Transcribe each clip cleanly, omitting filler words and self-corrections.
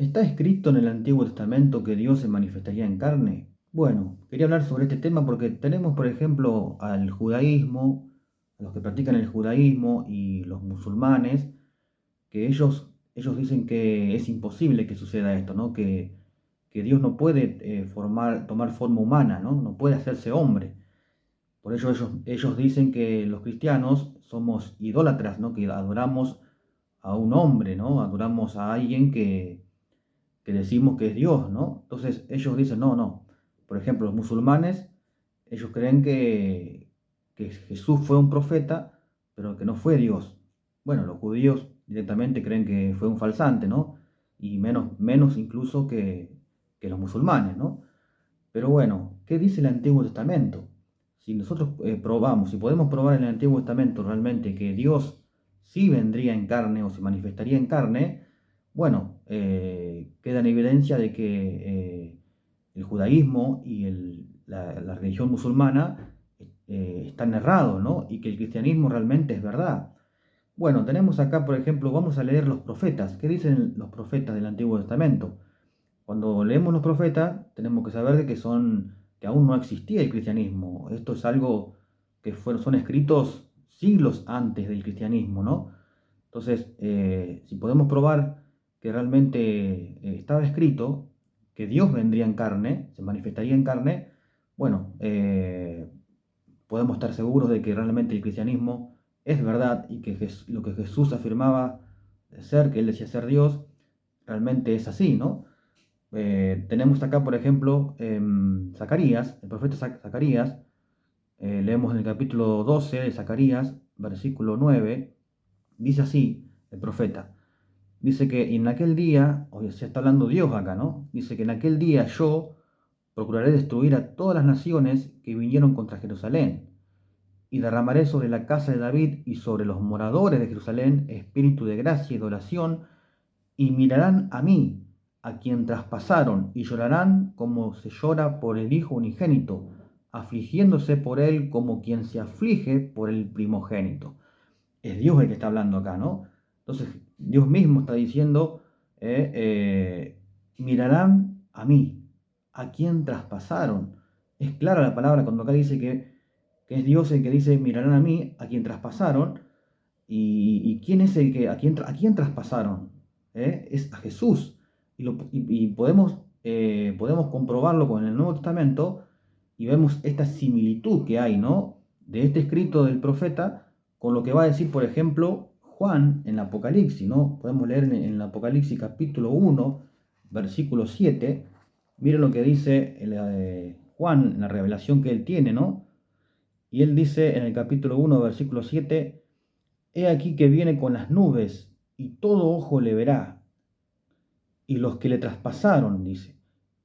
¿Está escrito en el Antiguo Testamento que Dios se manifestaría en carne? Bueno, quería hablar sobre este tema porque tenemos, por ejemplo, al judaísmo, a los que practican el judaísmo y los musulmanes, que ellos dicen que es imposible que suceda esto, ¿no? Que Dios no puede tomar forma humana, ¿no? No puede hacerse hombre. Por ello ellos dicen que los cristianos somos idólatras, ¿no? Que adoramos a un hombre, ¿no? Adoramos a alguien que decimos que es Dios, ¿no? Entonces ellos dicen, no, no. Por ejemplo, los musulmanes, ellos creen que Jesús fue un profeta, pero que no fue Dios. Bueno, los judíos directamente creen que fue un falsante, ¿no? Y menos incluso que los musulmanes, ¿no? Pero bueno, ¿qué dice el Antiguo Testamento? Si nosotros probamos, si podemos probar en el Antiguo Testamento realmente que Dios sí vendría en carne o se manifestaría en carne, bueno, queda en evidencia de que el judaísmo y la religión musulmana están errados, ¿no? Y que el cristianismo realmente es verdad. Bueno, tenemos acá, por ejemplo, vamos a leer los profetas. ¿Qué dicen los profetas del Antiguo Testamento? Cuando leemos los profetas, tenemos que saber de que aún no existía el cristianismo. Esto es algo que son escritos siglos antes del cristianismo, ¿no? Entonces, si podemos probar que realmente estaba escrito que Dios vendría en carne, se manifestaría en carne, bueno, podemos estar seguros de que realmente el cristianismo es verdad y que lo que Jesús afirmaba de ser, que él decía ser Dios, realmente es así, ¿no? Tenemos acá, por ejemplo, Zacarías, el profeta Zacarías, leemos en el capítulo 12 de Zacarías, versículo 9, dice así el profeta, dice que en aquel día, o se está hablando Dios acá, ¿no? Dice que en aquel día yo procuraré destruir a todas las naciones que vinieron contra Jerusalén, y derramaré sobre la casa de David y sobre los moradores de Jerusalén espíritu de gracia y de oración, y mirarán a mí, a quien traspasaron, y llorarán como se llora por el hijo unigénito, afligiéndose por él como quien se aflige por el primogénito. Es Dios el que está hablando acá, ¿no? Entonces, Dios mismo está diciendo, mirarán a mí, a quien traspasaron. Es clara la palabra cuando acá dice que es Dios el que dice, mirarán a mí, a quien traspasaron. ¿Y quién es el que, a quién traspasaron? Es a Jesús. Y podemos comprobarlo con el Nuevo Testamento y vemos esta similitud que hay, ¿no? De este escrito del profeta con lo que va a decir, por ejemplo, Juan en el Apocalipsis, ¿no? Podemos leer en el Apocalipsis capítulo 1, versículo 7. Miren lo que dice Juan en la revelación que él tiene, ¿no? Y él dice en el capítulo 1, versículo 7, he aquí que viene con las nubes, y todo ojo le verá, y los que le traspasaron, dice,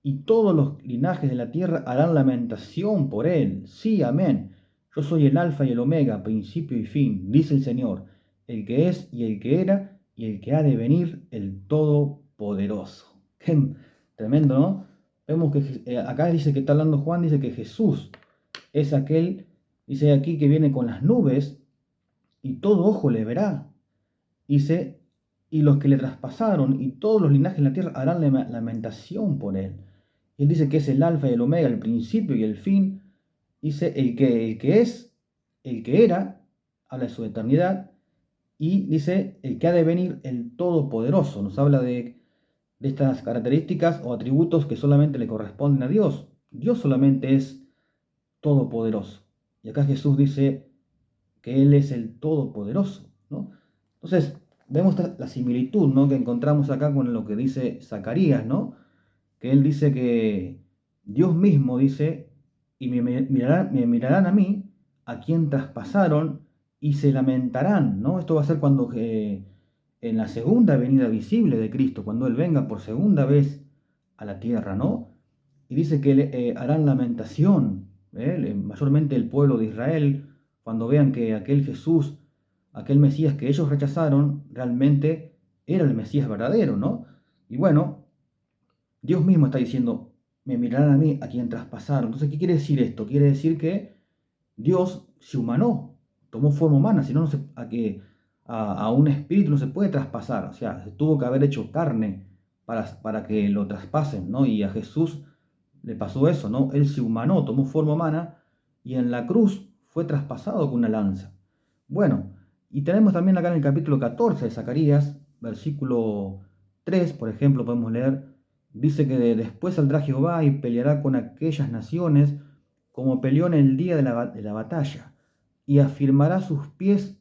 y todos los linajes de la tierra harán lamentación por él. Sí, amén. Yo soy el alfa y el omega, principio y fin, dice el Señor, el que es y el que era y el que ha de venir, el Todopoderoso. Qué tremendo, ¿no? Vemos que acá dice que está hablando Juan, dice que Jesús es aquel, dice aquí que viene con las nubes, y todo ojo le verá. Dice, y los que le traspasaron y todos los linajes en la tierra harán lamentación por él. Él dice que es el alfa y el omega, el principio y el fin. Dice, el que es, el que era, habla de su eternidad. Y dice, el que ha de venir, el Todopoderoso. Nos habla de estas características o atributos que solamente le corresponden a Dios. Dios solamente es todopoderoso. Y acá Jesús dice que Él es el Todopoderoso, ¿no? Entonces, vemos la similitud, ¿no? Que encontramos acá con lo que dice Zacarías, ¿no? Que él dice que Dios mismo dice, y me mirarán a mí, a quien traspasaron, y se lamentarán, ¿no? Esto va a ser cuando en la segunda venida visible de Cristo, cuando Él venga por segunda vez a la tierra, ¿no? Y dice que harán lamentación, mayormente el pueblo de Israel, cuando vean que aquel Jesús, aquel Mesías que ellos rechazaron, realmente era el Mesías verdadero, ¿no? Y bueno, Dios mismo está diciendo, me mirarán a mí, a quien traspasaron. Entonces, ¿qué quiere decir esto? Quiere decir que Dios se humanó, tomó forma humana, si no, a un espíritu no se puede traspasar, o sea, se tuvo que haber hecho carne para que lo traspasen, ¿no? Y a Jesús le pasó eso, ¿no? Él se humanó, tomó forma humana y en la cruz fue traspasado con una lanza. Bueno, y tenemos también acá en el capítulo 14 de Zacarías, versículo 3, por ejemplo, podemos leer, dice que después saldrá Jehová y peleará con aquellas naciones como peleó en el día de la batalla, y afirmará sus pies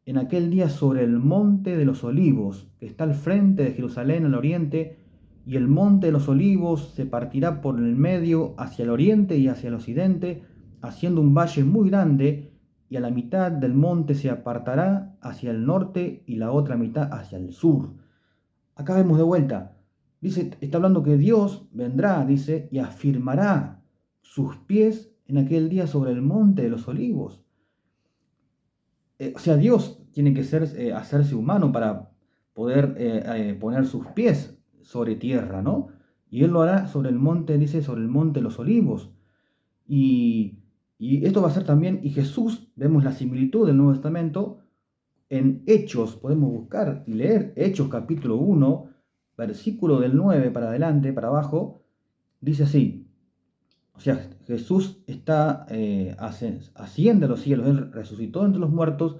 en aquel día sobre el monte de los olivos, que está al frente de Jerusalén al oriente, y el monte de los olivos se partirá por el medio hacia el oriente y hacia el occidente, haciendo un valle muy grande, y a la mitad del monte se apartará hacia el norte y la otra mitad hacia el sur. Acá vemos de vuelta, dice, está hablando que Dios vendrá, dice, y afirmará sus pies en aquel día sobre el monte de los olivos. O sea, Dios tiene que hacerse humano para poder poner sus pies sobre tierra, ¿no? Y Él lo hará sobre el monte, dice, sobre el monte de los olivos. Y, y esto va a ser también, y Jesús, vemos la similitud del Nuevo Testamento en Hechos, podemos buscar y leer Hechos capítulo 1, versículo del 9 para adelante, para abajo, dice así. O sea, Jesús está asciende a los cielos, Él resucitó entre los muertos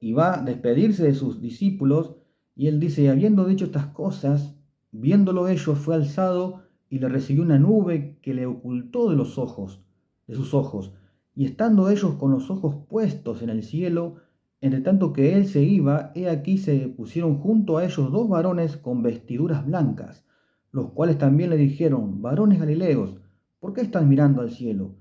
y va a despedirse de sus discípulos, y él dice, y habiendo dicho estas cosas, viéndolo ellos, fue alzado y le recibió una nube que le ocultó de sus ojos, y estando ellos con los ojos puestos en el cielo, entre tanto que él se iba, he aquí se pusieron junto a ellos dos varones con vestiduras blancas, los cuales también le dijeron, varones galileos, ¿por qué están mirando al cielo?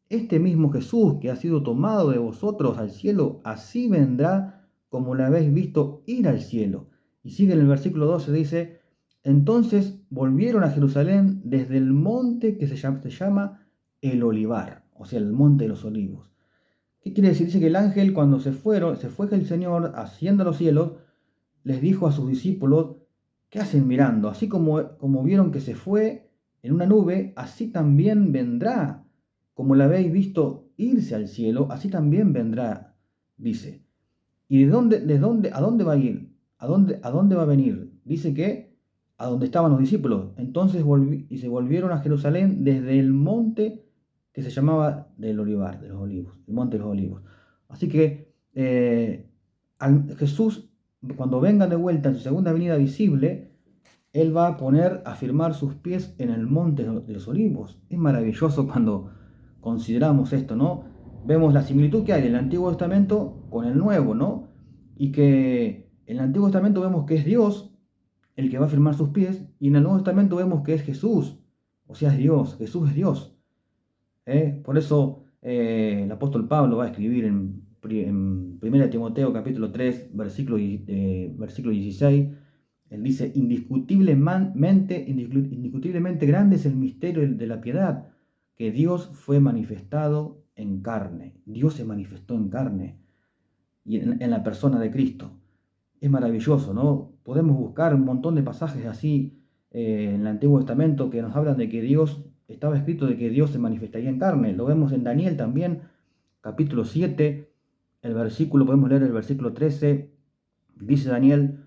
Este mismo Jesús que ha sido tomado de vosotros al cielo, así vendrá como le habéis visto ir al cielo. Y sigue en el versículo 12, dice, entonces volvieron a Jerusalén desde el monte que se llama el Olivar, o sea, el monte de los olivos. ¿Qué quiere decir? Dice que el ángel cuando se fue el Señor haciendo a los cielos, les dijo a sus discípulos, ¿qué hacen mirando? Así como vieron que se fue en una nube, así también vendrá. Como la habéis visto irse al cielo, así también vendrá, dice. ¿Y a dónde va a ir? ¿A dónde va a venir? Dice que a donde estaban los discípulos. Entonces se volvieron a Jerusalén desde el monte que se llamaba del Olivar, de los Olivos, el monte de los Olivos. Así que Jesús, cuando venga de vuelta en su segunda venida visible, Él va a firmar sus pies en el monte de los Olivos. Es maravilloso cuando consideramos esto, ¿no? Vemos la similitud que hay del Antiguo Testamento con el Nuevo, ¿no? Y que en el Antiguo Testamento vemos que es Dios el que va a firmar sus pies, y en el Nuevo Testamento vemos que es Jesús, o sea, es Dios, Jesús es Dios. Por eso el apóstol Pablo va a escribir en 1 Timoteo capítulo 3, versículo 16, él dice, indiscutiblemente grande es el misterio de la piedad, que Dios fue manifestado en carne. Dios se manifestó en carne y en la persona de Cristo. Es maravilloso, ¿no? Podemos buscar un montón de pasajes así en el Antiguo Testamento que nos hablan de que estaba escrito de que Dios se manifestaría en carne. Lo vemos en Daniel también, capítulo 7, podemos leer el versículo 13, dice Daniel,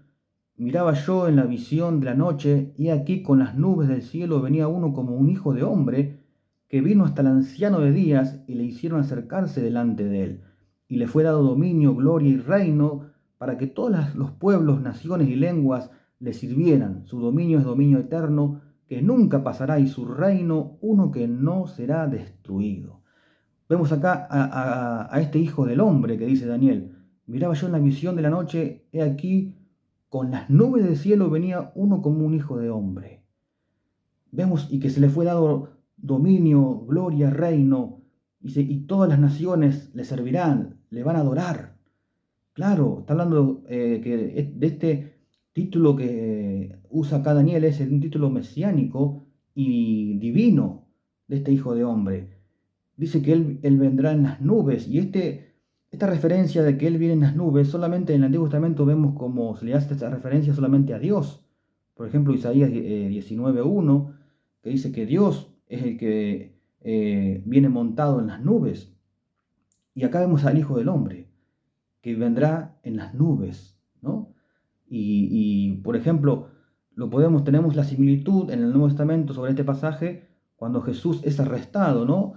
miraba yo en la visión de la noche, y aquí con las nubes del cielo venía uno como un hijo de hombre, que vino hasta el anciano de días, y le hicieron acercarse delante de él. Y le fue dado dominio, gloria y reino, para que todos los pueblos, naciones y lenguas le sirvieran. Su dominio es dominio eterno, que nunca pasará, y su reino uno que no será destruido. Vemos acá a este hijo del hombre que dice Daniel, miraba yo en la visión de la noche, he aquí, con las nubes del cielo venía uno como un hijo de hombre. Vemos y que se le fue dado dominio, gloria, reino, y todas las naciones le servirán, le van a adorar. Claro, está hablando de este título que usa acá Daniel, es un título mesiánico y divino de este hijo de hombre. Dice que él vendrá en las nubes, y esta referencia de que él viene en las nubes, solamente en el Antiguo Testamento vemos como se le hace esta referencia solamente a Dios. Por ejemplo, Isaías 19:1, que dice que Dios es el que viene montado en las nubes. Y acá vemos al Hijo del Hombre, que vendrá en las nubes, ¿no? Por ejemplo, tenemos la similitud en el Nuevo Testamento sobre este pasaje cuando Jesús es arrestado, ¿no?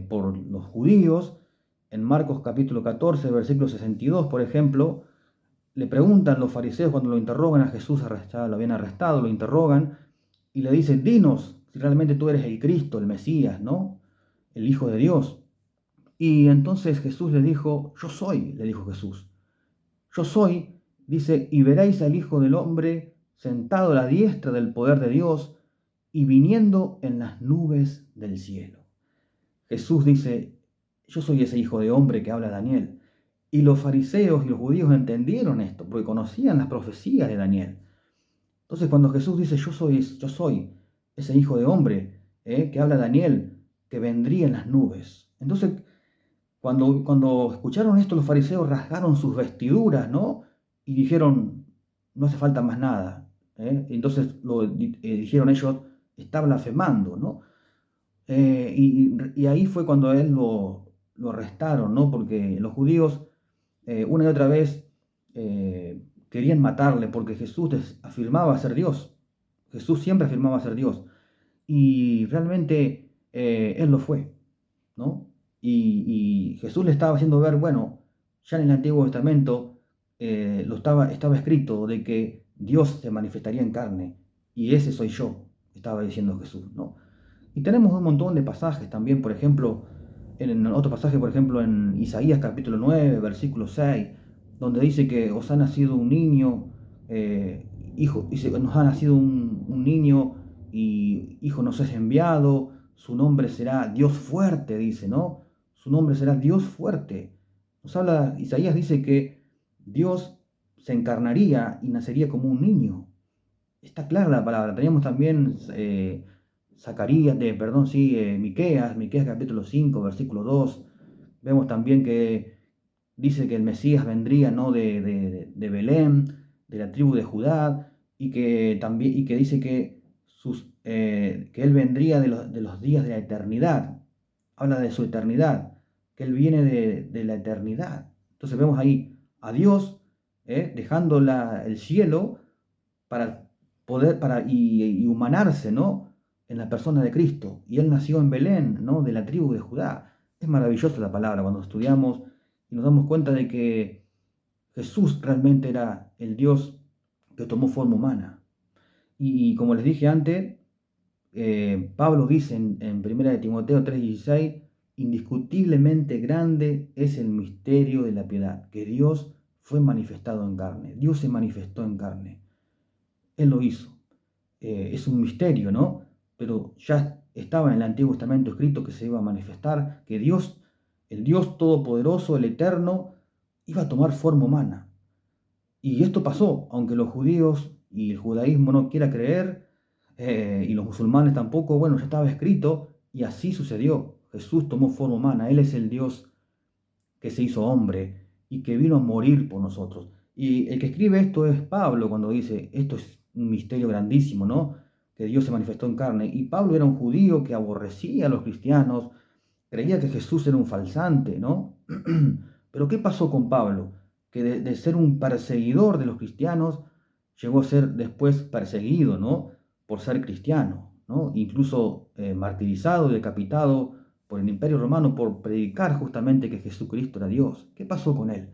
Por los judíos. En Marcos capítulo 14, versículo 62, por ejemplo, le preguntan los fariseos cuando lo interrogan a Jesús, lo habían arrestado, lo interrogan, y le dicen, dinos si realmente tú eres el Cristo, el Mesías, ¿no? El Hijo de Dios. Y entonces Jesús le dijo, yo soy, le dijo Jesús. Yo soy, dice, y veréis al Hijo del Hombre sentado a la diestra del poder de Dios y viniendo en las nubes del cielo. Jesús dice, yo soy ese Hijo de Hombre que habla Daniel. Y los fariseos y los judíos entendieron esto, porque conocían las profecías de Daniel. Entonces cuando Jesús dice, yo soy ese Hijo de Hombre que habla Daniel, que vendría en las nubes. Entonces, cuando escucharon esto, los fariseos rasgaron sus vestiduras, ¿no? Y dijeron, no hace falta más nada. Entonces dijeron ellos, está blasfemando, ¿no? Y ahí fue cuando a él lo arrestaron, ¿no? Porque los judíos una y otra vez querían matarle porque Jesús afirmaba ser Dios. Jesús siempre afirmaba ser Dios. Y realmente él lo fue, ¿no? Y Jesús le estaba haciendo ver, bueno, ya en el Antiguo Testamento estaba escrito de que Dios se manifestaría en carne. Y ese soy yo, estaba diciendo Jesús, ¿no? Y tenemos un montón de pasajes también, por ejemplo, en otro pasaje, por ejemplo, en Isaías capítulo 9, versículo 6, donde dice que os ha nacido un niño, nos ha nacido un niño y hijo nos es enviado, su nombre será Dios fuerte, dice, ¿no? Su nombre será Dios fuerte. Isaías dice que Dios se encarnaría y nacería como un niño. Está clara la palabra. Teníamos también Miqueas capítulo 5, versículo 2. Vemos también que dice que el Mesías vendría, ¿no? de Belén, de la tribu de Judá, y que dice que él vendría de los días de la eternidad. Habla de su eternidad, que él viene de la eternidad. Entonces vemos ahí a Dios dejando el cielo para y humanarse, ¿no? En la persona de Cristo. Y él nació en Belén, ¿no? De la tribu de Judá. Es maravillosa la palabra cuando estudiamos y nos damos cuenta de que Jesús realmente era el Dios que tomó forma humana. Y como les dije antes, Pablo dice en 1 de Timoteo 3:16, indiscutiblemente grande es el misterio de la piedad, que Dios fue manifestado en carne. Dios se manifestó en carne. Él lo hizo. Es un misterio, ¿no? Pero ya estaba en el Antiguo Testamento escrito que se iba a manifestar, que Dios, el Dios Todopoderoso, el Eterno, iba a tomar forma humana. Y esto pasó, aunque los judíos y el judaísmo no quiera creer, y los musulmanes tampoco, bueno, ya estaba escrito y así sucedió. Jesús tomó forma humana, Él es el Dios que se hizo hombre y que vino a morir por nosotros. Y el que escribe esto es Pablo cuando dice, esto es un misterio grandísimo, ¿no? Que Dios se manifestó en carne. Y Pablo era un judío que aborrecía a los cristianos, creía que Jesús era un falsante, ¿no? Pero ¿qué pasó con Pablo? Que de ser un perseguidor de los cristianos, llegó a ser después perseguido, ¿no? Por ser cristiano, ¿no? Incluso martirizado y decapitado por el Imperio Romano por predicar justamente que Jesucristo era Dios. ¿Qué pasó con él?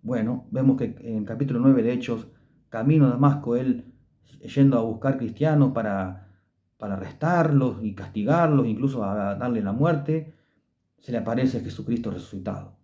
Bueno, vemos que en el capítulo 9 de Hechos, camino a Damasco, él yendo a buscar cristianos para arrestarlos y castigarlos, incluso a darle la muerte, se le aparece Jesucristo resucitado.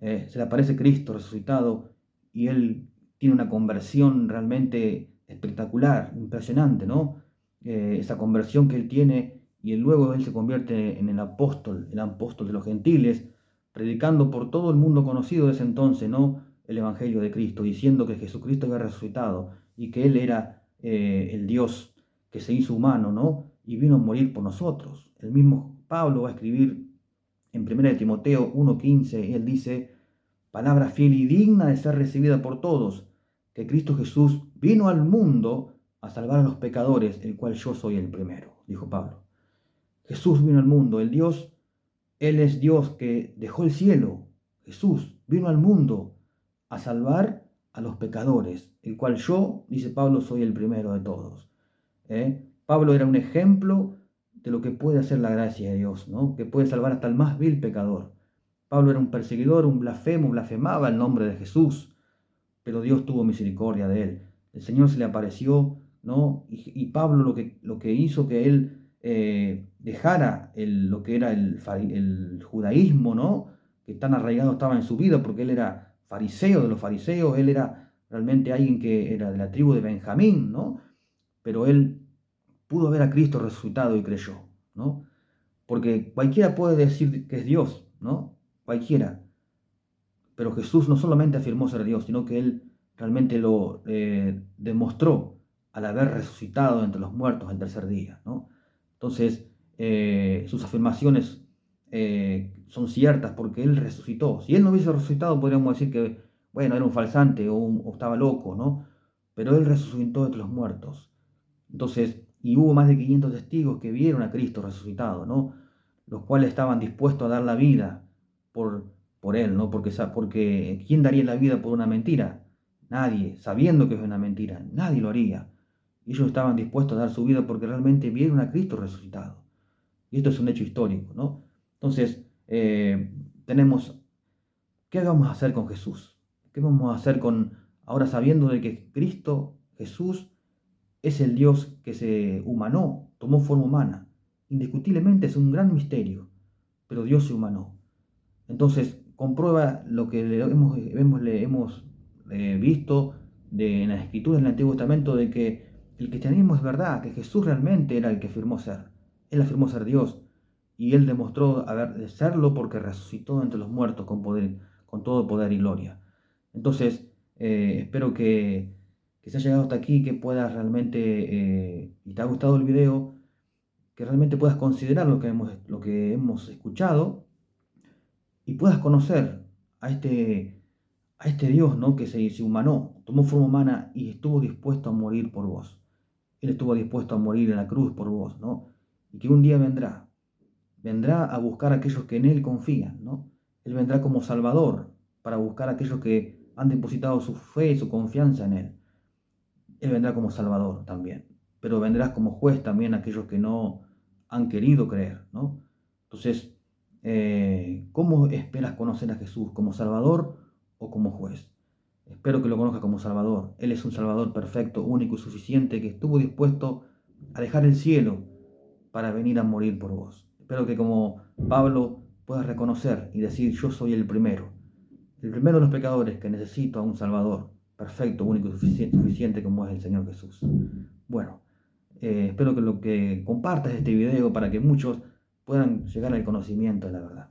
Se le aparece Cristo resucitado y él tiene una conversión realmente espectacular, impresionante, ¿no? Esa conversión que él tiene y luego él se convierte en el apóstol de los gentiles, predicando por todo el mundo conocido de ese entonces, ¿no? El Evangelio de Cristo, diciendo que Jesucristo había resucitado y que Él era el Dios que se hizo humano, ¿no? Y vino a morir por nosotros. El mismo Pablo va a escribir en 1 Timoteo 1:15, y él dice, palabra fiel y digna de ser recibida por todos, que Cristo Jesús vino al mundo a salvar a los pecadores, el cual yo soy el primero, dijo Pablo. Jesús vino al mundo, Él es Dios que dejó el cielo. Jesús vino al mundo a salvar a los pecadores, el cual yo, dice Pablo, soy el primero de todos. Pablo era un ejemplo de lo que puede hacer la gracia de Dios, ¿no? Que puede salvar hasta el más vil pecador. Pablo era un perseguidor, un blasfemo, blasfemaba el nombre de Jesús, pero Dios tuvo misericordia de él. El Señor se le apareció, ¿no? Y Pablo lo que hizo que él dejara lo que era el judaísmo, ¿no? Que tan arraigado estaba en su vida, porque él era fariseo de los fariseos, él era realmente alguien que era de la tribu de Benjamín, ¿no? Pero él pudo ver a Cristo resucitado y creyó, ¿no? Porque cualquiera puede decir que es Dios, ¿no? Cualquiera. Pero Jesús no solamente afirmó ser Dios, sino que él realmente lo demostró al haber resucitado entre los muertos al tercer día, ¿no? Entonces, sus afirmaciones son ciertas porque él resucitó. Si él no hubiese resucitado, podríamos decir que, bueno, era un falsante o estaba loco, ¿no? Pero él resucitó entre los muertos. Entonces, y hubo más de 500 testigos que vieron a Cristo resucitado, ¿no? Los cuales estaban dispuestos a dar la vida por, por él, ¿no? Porque ¿quién daría la vida por una mentira? Nadie, sabiendo que es una mentira, nadie lo haría. Y ellos estaban dispuestos a dar su vida porque realmente vieron a Cristo resucitado. Y esto es un hecho histórico, ¿no? Entonces, tenemos, ¿qué vamos a hacer con Jesús? ¿Qué vamos a hacer ahora sabiendo de que Cristo, Jesús, es el Dios que se humanó, tomó forma humana? Indiscutiblemente es un gran misterio, pero Dios se humanó. Entonces, comprueba lo que le hemos visto en las escrituras del Antiguo Testamento, de que el cristianismo es verdad, que Jesús realmente era el que afirmó ser. Él afirmó ser Dios y él demostró haber serlo porque resucitó entre los muertos con poder, con todo poder y gloria. Entonces, espero que se haya llegado hasta aquí, que puedas realmente, y te ha gustado el video, que realmente puedas considerar lo que hemos escuchado y puedas conocer a este Dios, ¿no? Que se humanó, tomó forma humana y estuvo dispuesto a morir por vos. Él estuvo dispuesto a morir en la cruz por vos, ¿no? Y que un día vendrá a buscar a aquellos que en Él confían, ¿no? Él vendrá como Salvador para buscar a aquellos que han depositado su fe y su confianza en Él. Él vendrá como Salvador también, pero vendrá como juez también a aquellos que no han querido creer, ¿no? Entonces, ¿cómo esperas conocer a Jesús? ¿Como Salvador o como juez? Espero que lo conozcas como Salvador. Él es un Salvador perfecto, único y suficiente, que estuvo dispuesto a dejar el cielo para venir a morir por vos. Espero que como Pablo puedas reconocer y decir: yo soy el primero de los pecadores que necesito a un Salvador perfecto, único y suficiente como es el Señor Jesús. Bueno, espero que compartas este video para que muchos puedan llegar al conocimiento de la verdad.